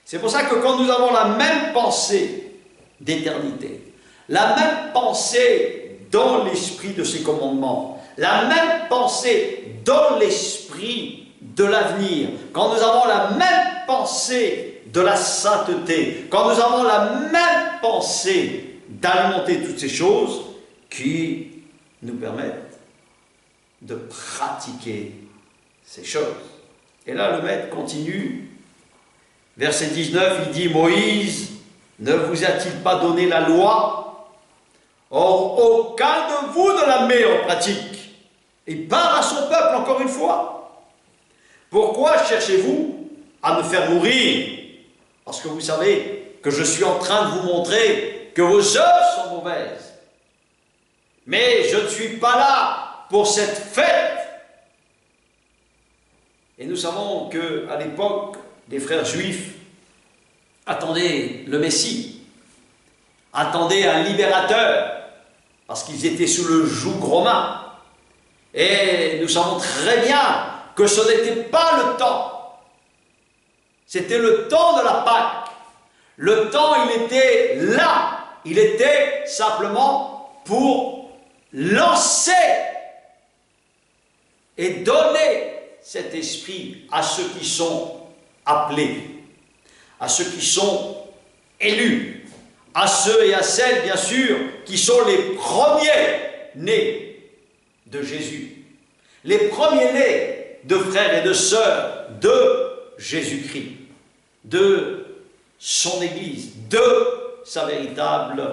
C'est pour ça que quand nous avons la même pensée d'éternité, la même pensée dans l'esprit de ses commandements, la même pensée dans l'esprit de l'avenir, quand nous avons la même pensée de la sainteté, quand nous avons la même pensée d'alimenter toutes ces choses qui nous permettent de pratiquer ces choses. Et là, le maître continue, verset 19, il dit « Moïse, ne vous a-t-il pas donné la loi ? Or, aucun de vous ne la met en pratique. » Il parle à son peuple encore une fois. « Pourquoi cherchez-vous à me faire mourir? Parce que vous savez que je suis en train de vous montrer que vos œuvres sont mauvaises. Mais je ne suis pas là pour cette fête. Et nous savons qu'à l'époque, les frères juifs attendaient le Messie, attendaient un libérateur, parce qu'ils étaient sous le joug romain. Et nous savons très bien que ce n'était pas le temps. C'était le temps de la Pâque. Le temps, il était là. Il était simplement pour lancer et donner cet esprit à ceux qui sont appelés, à ceux qui sont élus, à ceux et à celles, bien sûr, qui sont les premiers-nés de Jésus, les premiers-nés de frères et de sœurs de Jésus-Christ, de son Église, de sa véritable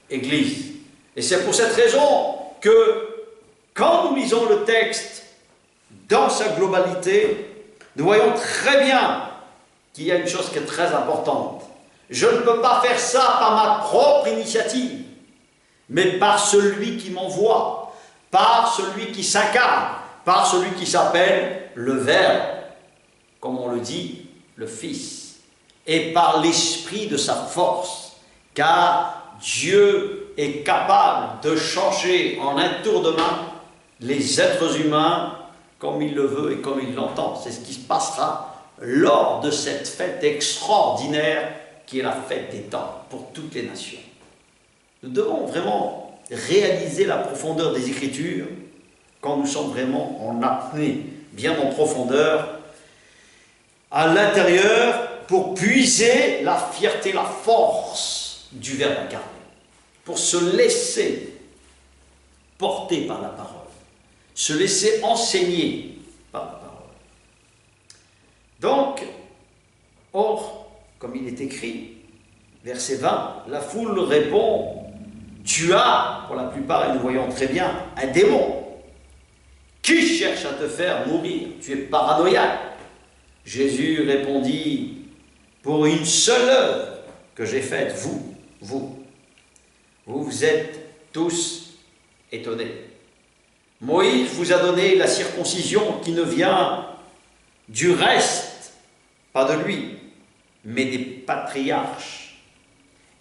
Église. Et c'est pour cette raison que, quand nous lisons le texte dans sa globalité, nous voyons très bien qu'il y a une chose qui est très importante. Je ne peux pas faire ça par ma propre initiative, mais par celui qui m'envoie, par celui qui s'incarne, par celui qui s'appelle le Verbe, comme on le dit, le Fils, et par l'esprit de sa force, car Dieu est capable de changer en un tour de main les êtres humains comme il le veut et comme il l'entend. C'est ce qui se passera lors de cette fête extraordinaire qui est la fête des temps pour toutes les nations. Nous devons vraiment réaliser la profondeur des Écritures quand nous sommes vraiment en apnée, bien en profondeur, à l'intérieur, pour puiser la fierté, la force du Verbe incarné, pour se laisser porter par la parole, se laisser enseigner par la parole. Donc, or, comme il est écrit, verset 20, la foule répond, tu as, pour la plupart, et nous voyons très bien, un démon. Qui cherche à te faire mourir? Tu es paranoïaque. Jésus répondit, pour une seule œuvre que j'ai faite, vous êtes tous étonnés. Moïse vous a donné la circoncision qui ne vient du reste, pas de lui, mais des patriarches.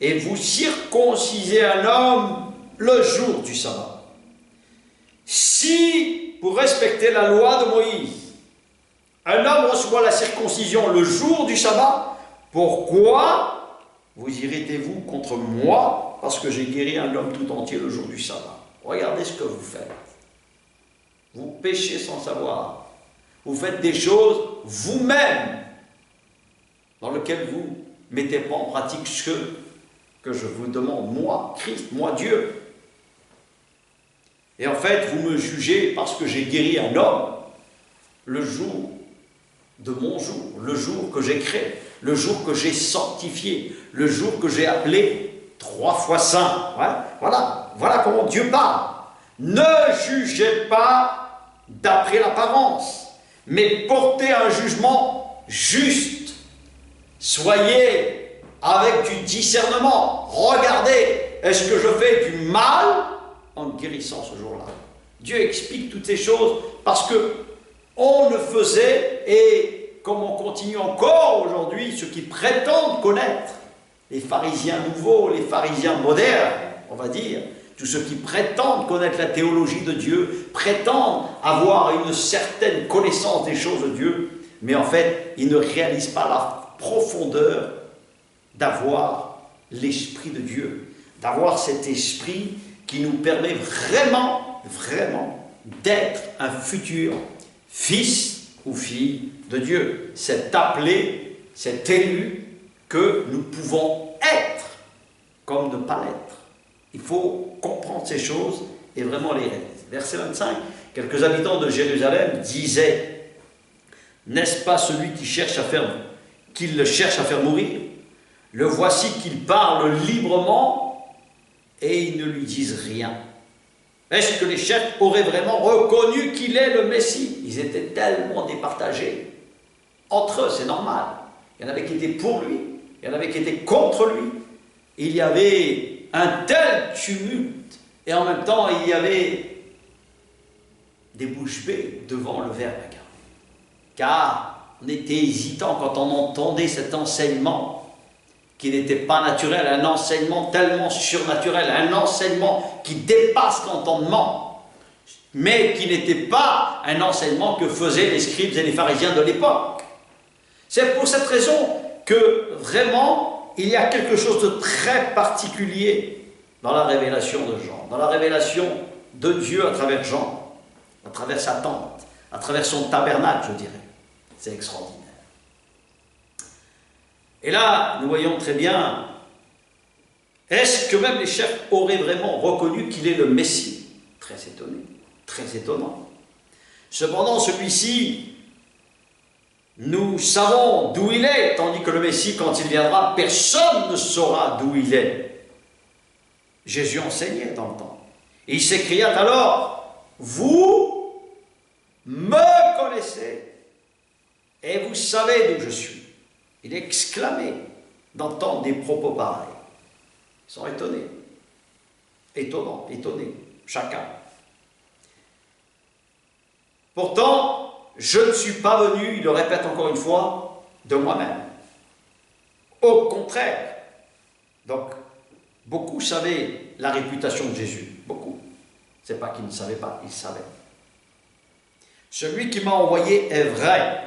Et vous circoncisez un homme le jour du sabbat. Si, pour respecter la loi de Moïse, un homme reçoit la circoncision le jour du sabbat, pourquoi vous irritez-vous contre moi parce que j'ai guéri un homme tout entier le jour du sabbat? Regardez ce que vous faites. Vous péchez sans savoir. Vous faites des choses vous-même dans lesquelles vous ne mettez pas en pratique ce que je vous demande, moi, Christ, moi, Dieu. Et en fait, vous me jugez parce que j'ai guéri un homme le jour de mon jour, le jour que j'ai créé, le jour que j'ai sanctifié, le jour que j'ai appelé 3 fois saint. Ouais, voilà comment Dieu parle. Ne jugez pas d'après l'apparence, mais portez un jugement juste. Soyez avec du discernement. Regardez, est-ce que je fais du mal en guérissant ce jour-là? Dieu explique toutes ces choses parce que on le faisait, et comme on continue encore aujourd'hui, ceux qui prétendent connaître, les pharisiens nouveaux, les pharisiens modernes, on va dire, tous ceux qui prétendent connaître la théologie de Dieu, prétendent avoir une certaine connaissance des choses de Dieu, mais en fait, ils ne réalisent pas la profondeur d'avoir l'Esprit de Dieu, d'avoir cet esprit qui nous permet vraiment d'être un futur fils ou fille de Dieu. C'est appelé, c'est élu que nous pouvons être comme ne pas l'être. Il faut comprendre ces choses et vraiment les réaliser. Verset 25, quelques habitants de Jérusalem disaient, n'est-ce pas celui qui le cherche à faire mourir? Le voici qu'il parle librement et ils ne lui disent rien. Est-ce que les chefs auraient vraiment reconnu qu'il est le Messie? Ils étaient tellement départagés. Entre eux, c'est normal. Il y en avait qui étaient pour lui, il y en avait qui étaient contre lui. Il y avait un tel tumulte Et en même temps, il y avait des bouches bées devant le Verbe incarné. Car on était hésitant quand on entendait cet enseignement qui n'était pas naturel, un enseignement tellement surnaturel, un enseignement qui dépasse l'entendement, mais qui n'était pas un enseignement que faisaient les scribes et les pharisiens de l'époque. C'est pour cette raison que vraiment, il y a quelque chose de très particulier dans la révélation de Jean, dans la révélation de Dieu à travers Jean, à travers sa tente, à travers son tabernacle, je dirais. C'est extraordinaire. Et là, nous voyons très bien, est-ce que même les chefs auraient vraiment reconnu qu'il est le Messie? Très étonné, très étonnant. Cependant, celui-ci, nous savons d'où il est, tandis que le Messie, quand il viendra, personne ne saura d'où il est. Jésus enseignait dans le temps. Et il s'écria alors, vous me connaissez et vous savez d'où je suis. Il est exclamé d'entendre des propos pareils. Ils sont étonnés. Étonnants, étonnés, chacun. Pourtant, je ne suis pas venu, il le répète encore une fois, de moi-même. Au contraire. Donc, beaucoup savaient la réputation de Jésus. Beaucoup. Ce n'est pas qu'ils ne savaient pas, ils savaient. Celui qui m'a envoyé est vrai.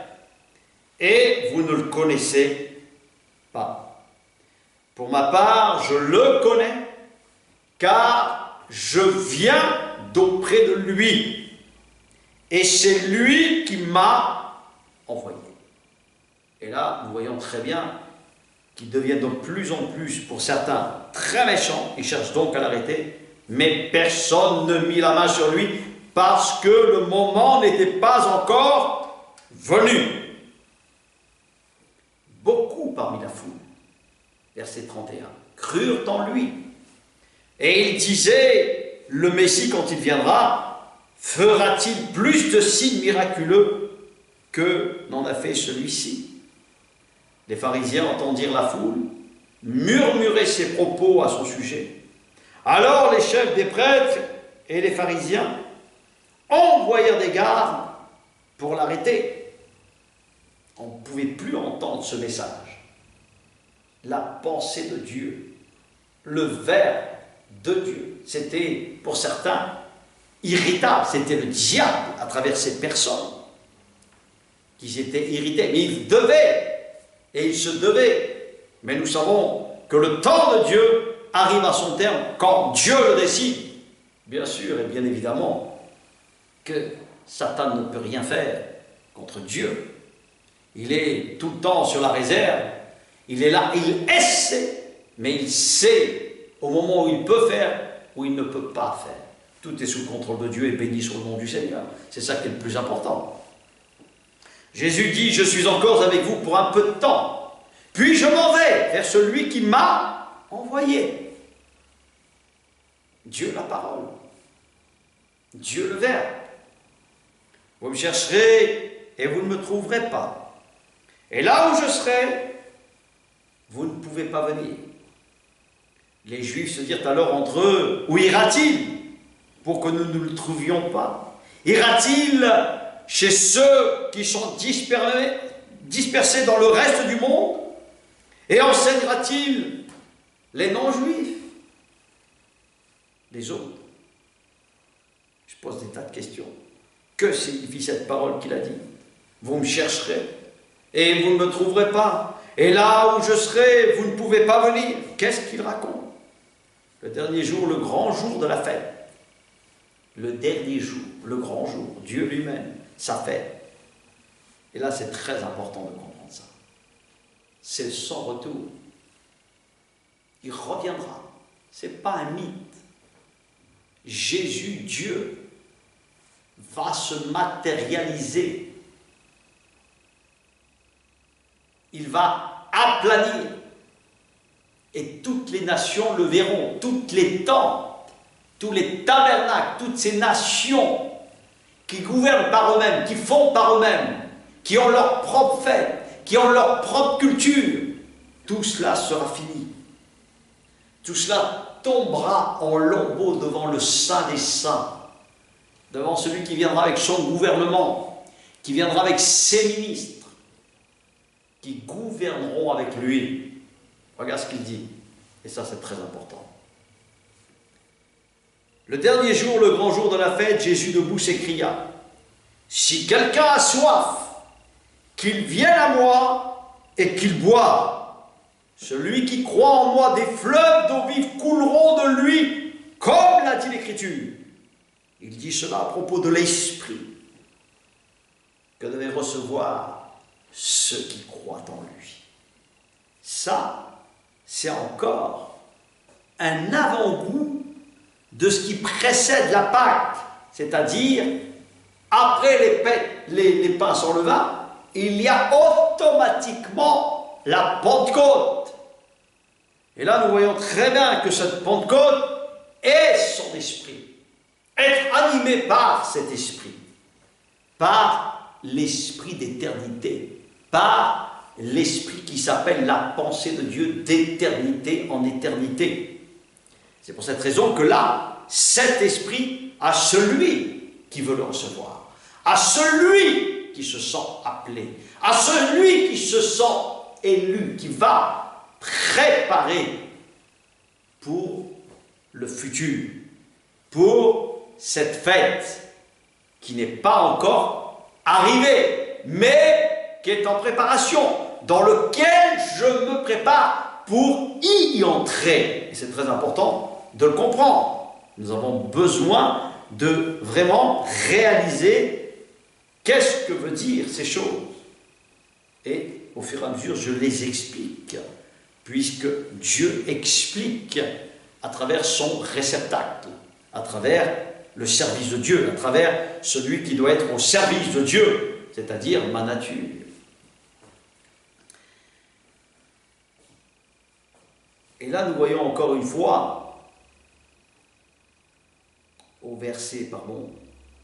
Et vous ne le connaissez pas. Pour ma part, je le connais, car je viens d'auprès de lui. Et c'est lui qui m'a envoyé. Et là, nous voyons très bien qu'il devient de plus en plus, pour certains, très méchant. Ils cherchent donc à l'arrêter. Mais personne ne mit la main sur lui, parce que le moment n'était pas encore venu. Beaucoup parmi la foule, verset 31, crurent en lui. Et il disait, le Messie, quand il viendra, fera-t-il plus de signes miraculeux que n'en a fait celui-ci? Les pharisiens entendirent la foule murmurer ses propos à son sujet. Alors les chefs des prêtres et les pharisiens envoyèrent des gardes pour l'arrêter. On ne pouvait plus entendre ce message. La pensée de Dieu, le Verbe de Dieu, c'était pour certains irritable. C'était le diable à travers ces personnes qui étaient irrités. Mais ils devaient, et ils se devaient. Mais nous savons que le temps de Dieu arrive à son terme quand Dieu le décide. Bien sûr et bien évidemment que Satan ne peut rien faire contre Dieu. Il est tout le temps sur la réserve, il est là, il essaie, mais il sait au moment où il peut faire, où il ne peut pas faire. Tout est sous le contrôle de Dieu et béni soit le nom du Seigneur. C'est ça qui est le plus important. Jésus dit, je suis encore avec vous pour un peu de temps, puis je m'en vais vers celui qui m'a envoyé. Dieu la parole, Dieu le Verbe. Vous me chercherez et vous ne me trouverez pas. Et là où je serai, vous ne pouvez pas venir. Les Juifs se dirent alors entre eux, où ira-t-il pour que nous ne le trouvions pas? Ira-t-il chez ceux qui sont dispersés dans le reste du monde? Et enseignera-t-il les non-juifs? Les autres? Je pose des tas de questions. Que signifie cette parole qu'il a dit? Vous me chercherez et vous ne me trouverez pas. Et là où je serai, vous ne pouvez pas venir. Qu'est-ce qu'il raconte? Le dernier jour, le grand jour de la fête. Le dernier jour, le grand jour, Dieu lui-même, sa fête. Et là, c'est très important de comprendre ça. C'est son retour. Il reviendra. Ce n'est pas un mythe. Jésus, Dieu, va se matérialiser. Il va aplanir. Et toutes les nations le verront, toutes les tentes, tous les tabernacles, toutes ces nations qui gouvernent par eux-mêmes, qui font par eux-mêmes, qui ont leur propre fête, qui ont leur propre culture, tout cela sera fini. Tout cela tombera en lambeaux devant le Saint des Saints, devant celui qui viendra avec son gouvernement, qui viendra avec ses ministres, qui gouverneront avec lui. Regarde ce qu'il dit, et ça c'est très important. Le dernier jour, le grand jour de la fête, Jésus debout s'écria, « Si quelqu'un a soif, qu'il vienne à moi et qu'il boive. Celui qui croit en moi, des fleuves d'eau vive couleront de lui, comme l'a dit l'Écriture. » Il dit cela à propos de l'Esprit que devaient recevoir ceux qui croient en lui. Ça, c'est encore un avant-goût de ce qui précède la Pâque, c'est-à-dire, après les pains sans levain, il y a automatiquement la Pentecôte. Et là, nous voyons très bien que cette Pentecôte est son esprit. Être animé par cet esprit, par l'esprit d'éternité, par l'esprit qui s'appelle la pensée de Dieu d'éternité en éternité. C'est pour cette raison que là, cet esprit a celui qui veut le recevoir, à celui qui se sent appelé, à celui qui se sent élu, qui va préparer pour le futur, pour cette fête qui n'est pas encore arrivée, mais qui est en préparation, dans lequel je me prépare pour y entrer. Et c'est très important de le comprendre. Nous avons besoin de vraiment réaliser qu'est-ce que veut dire ces choses. Et au fur et à mesure, je les explique, puisque Dieu explique à travers son réceptacle, à travers le service de Dieu, à travers celui qui doit être au service de Dieu, c'est-à-dire ma nature. Et là, nous voyons encore une fois, au verset, pardon,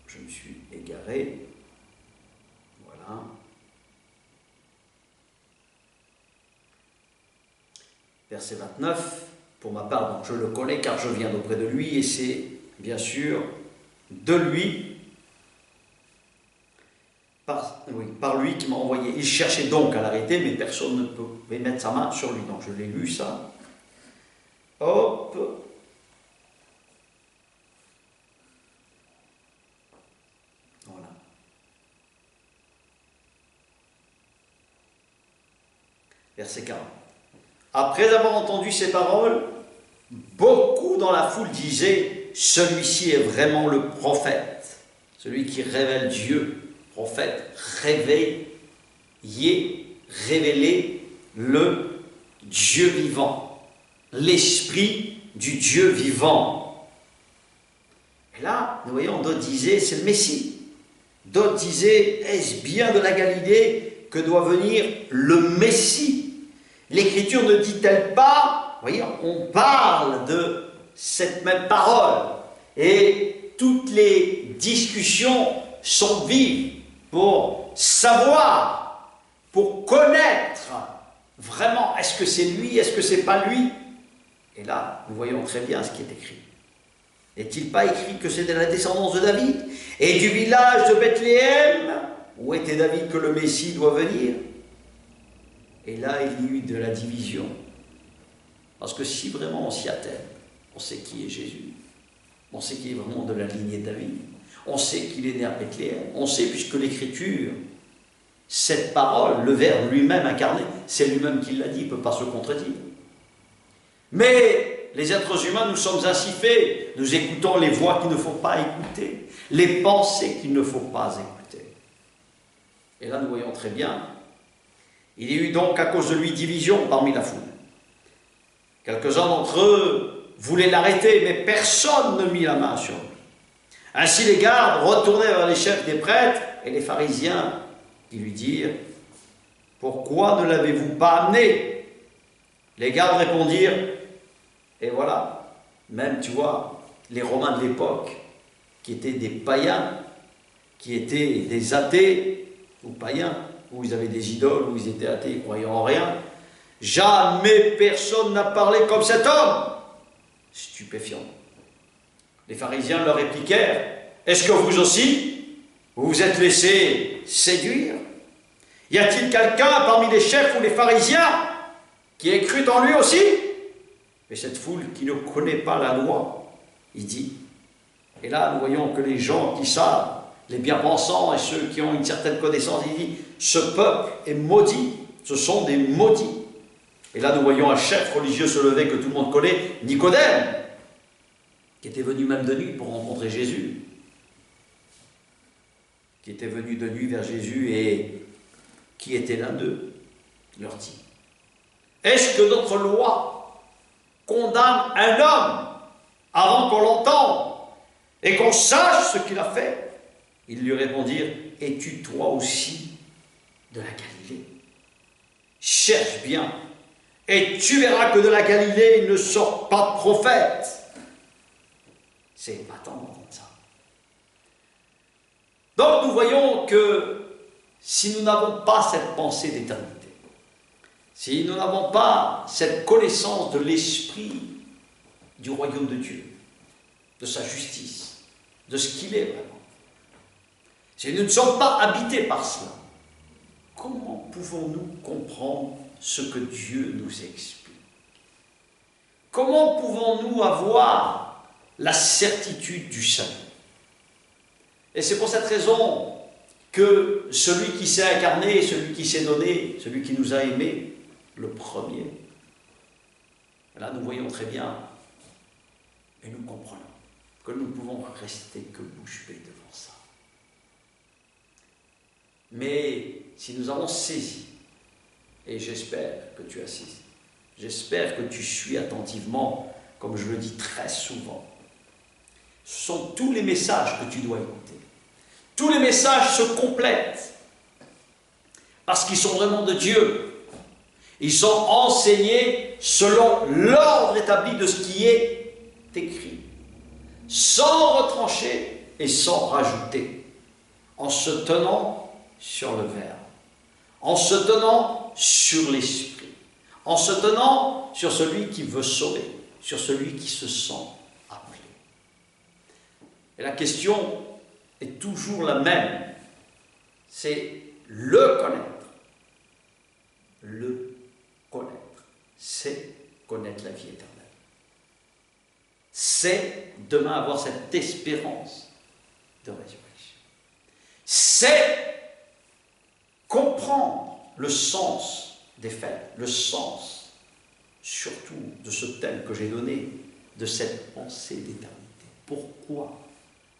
je me suis égaré, voilà. Verset 29, pour ma part, donc je le connais car je viens d'auprès de lui, et c'est bien sûr de lui, par lui qui m'a envoyé. Il cherchait donc à l'arrêter, mais personne ne pouvait mettre sa main sur lui. Donc je l'ai lu ça. Hop. Voilà. Verset 40. Après avoir entendu ces paroles, beaucoup dans la foule disaient « Celui-ci est vraiment le prophète, celui qui révèle Dieu. » Prophète, réveiller, révéler le Dieu vivant, l'esprit du Dieu vivant. Et là, nous voyons, d'autres disaient, c'est le Messie. D'autres disaient, est-ce bien de la Galilée que doit venir le Messie? L'Écriture ne dit-elle pas, vous voyez, on parle de cette même parole, et toutes les discussions sont vives pour savoir, pour connaître vraiment, est-ce que c'est lui, est-ce que c'est pas lui? Et là, nous voyons très bien ce qui est écrit. N'est-il pas écrit que c'est de la descendance de David et du village de Bethléem, où était David, que le Messie doit venir? Et là, il y a eu de la division. Parce que si vraiment on s'y attelle, on sait qui est Jésus, on sait qu'il est vraiment de la lignée de David, on sait qu'il est né à Bethléem, on sait, puisque l'Écriture, cette parole, le Verbe lui-même incarné, c'est lui-même qui l'a dit, il ne peut pas se contredire. Mais les êtres humains, nous sommes ainsi faits, nous écoutons les voix qu'il ne faut pas écouter, les pensées qu'il ne faut pas écouter. Et là, nous voyons très bien, il y a eu donc à cause de lui division parmi la foule. Quelques-uns d'entre eux voulaient l'arrêter, mais personne ne mit la main sur lui. Ainsi les gardes retournèrent vers les chefs des prêtres et les pharisiens qui lui dirent « Pourquoi ne l'avez-vous pas amené ?» Les gardes répondirent, et voilà, même tu vois, les Romains de l'époque, qui étaient des païens, qui étaient des athées ou païens, où ils avaient des idoles, où ils étaient athées, ils ne croyaient en rien, jamais personne n'a parlé comme cet homme. stupéfiant. Les pharisiens leur répliquèrent, « Est-ce que vous aussi, vous vous êtes laissés séduire? Y a-t-il quelqu'un parmi les chefs ou les pharisiens qui ait cru en lui aussi ?» Et cette foule qui ne connaît pas la loi, il dit, et là nous voyons que les gens qui savent, les bien-pensants et ceux qui ont une certaine connaissance, il dit, ce peuple est maudit, ce sont des maudits. Et là nous voyons un chef religieux se lever que tout le monde connaît, Nicodème, qui était venu même de nuit pour rencontrer Jésus, qui était venu de nuit vers Jésus et qui était l'un d'eux, leur dit, est-ce que notre loi condamne un homme avant qu'on l'entende et qu'on sache ce qu'il a fait? Ils lui répondirent, es-tu toi aussi de la Galilée? Cherche bien, et tu verras que de la Galilée il ne sort pas de prophète. C'est épatant d'entendre ça. Donc nous voyons que si nous n'avons pas cette pensée d'éternité, si nous n'avons pas cette connaissance de l'esprit du royaume de Dieu, de sa justice, de ce qu'il est vraiment, si nous ne sommes pas habités par cela, comment pouvons-nous comprendre ce que Dieu nous explique? Comment pouvons-nous avoir la certitude du salut? Et c'est pour cette raison que celui qui s'est incarné, celui qui s'est donné, celui qui nous a aimés, le premier, là nous voyons très bien et nous comprenons que nous ne pouvons rester que bouche bée devant ça. Mais si nous avons saisi, et j'espère que tu as saisi, j'espère que tu suis attentivement, comme je le dis très souvent, ce sont tous les messages que tu dois écouter. Tous les messages se complètent parce qu'ils sont vraiment de Dieu. Ils sont enseignés selon l'ordre établi de ce qui est écrit, sans retrancher et sans rajouter, en se tenant sur le Verbe, en se tenant sur l'Esprit, en se tenant sur celui qui veut sauver, sur celui qui se sent appelé. Et la question est toujours la même, c'est le connaître. Le connaître, c'est connaître la vie éternelle. C'est demain avoir cette espérance de résurrection. C'est comprendre le sens des fêtes, le sens surtout de ce thème que j'ai donné, de cette pensée d'éternité. Pourquoi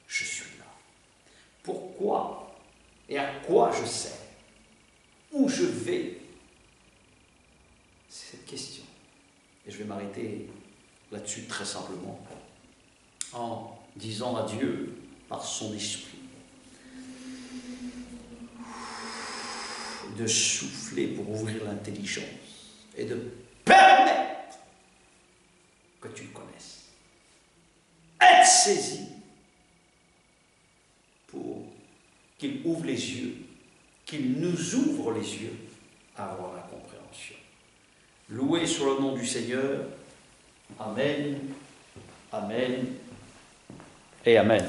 je suis là? Pourquoi et à quoi je sers? Où je vais? C'est cette question. Et je vais m'arrêter là-dessus très simplement en disant à Dieu par son esprit de souffler pour ouvrir l'intelligence et de permettre que tu le connaisses. Être saisi pour qu'il ouvre les yeux, qu'il nous ouvre les yeux à avoir la compréhension. Loué soit le nom du Seigneur. Amen, Amen et Amen.